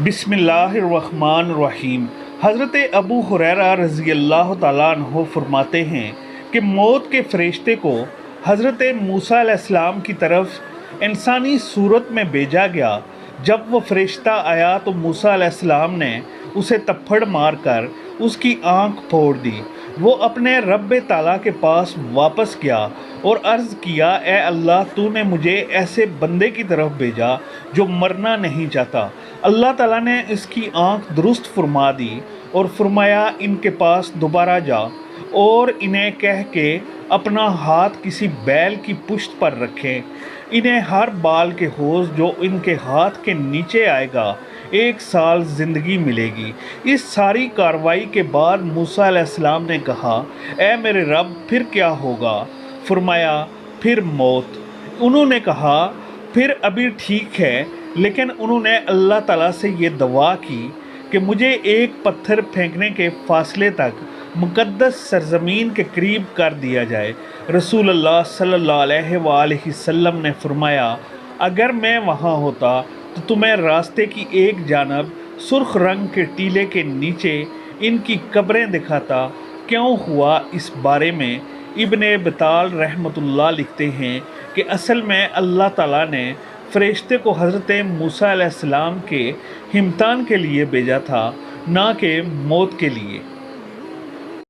بسم اللہ الرحمن الرحیم۔ حضرت ابو ہریرہ رضی اللہ تعالیٰ عنہ فرماتے ہیں کہ موت کے فرشتے کو حضرت موسیٰ علیہ السلام کی طرف انسانی صورت میں بھیجا گیا۔ جب وہ فرشتہ آیا تو موسیٰ علیہ السلام نے اسے تپھڑ مار کر اس کی آنکھ پھوڑ دی۔ وہ اپنے رب تعالیٰ کے پاس واپس گیا اور عرض کیا، اے اللہ، تو نے مجھے ایسے بندے کی طرف بھیجا جو مرنا نہیں چاہتا۔ اللہ تعالیٰ نے اس کی آنکھ درست فرما دی اور فرمایا، ان کے پاس دوبارہ جا اور انہیں کہہ کہ اپنا ہاتھ کسی بیل کی پشت پر رکھیں۔ انہیں ہر بال کے حوض جو ان کے ہاتھ کے نیچے آئے گا 1 سال زندگی ملے گی۔ اس ساری کارروائی کے بعد موسیٰ علیہ السلام نے کہا، اے میرے رب، پھر کیا ہوگا؟ فرمایا، پھر موت۔ انہوں نے کہا، پھر ابھی ٹھیک ہے، لیکن انہوں نے اللہ تعالیٰ سے یہ دعا کی کہ مجھے ایک پتھر پھینکنے کے فاصلے تک مقدس سرزمین کے قریب کر دیا جائے۔ رسول اللہ صلی اللہ علیہ وآلہ وسلم نے فرمایا، اگر میں وہاں ہوتا تو تمہیں راستے کی ایک جانب سرخ رنگ کے ٹیلے کے نیچے ان کی قبریں دکھاتا۔ کیوں ہوا اس بارے میں ابن بطال رحمۃ اللہ لکھتے ہیں کہ اصل میں اللہ تعالیٰ نے فرشتے کو حضرت موسیٰ علیہ السلام کے امتحان کے لیے بھیجا تھا، نہ کہ موت کے لیے۔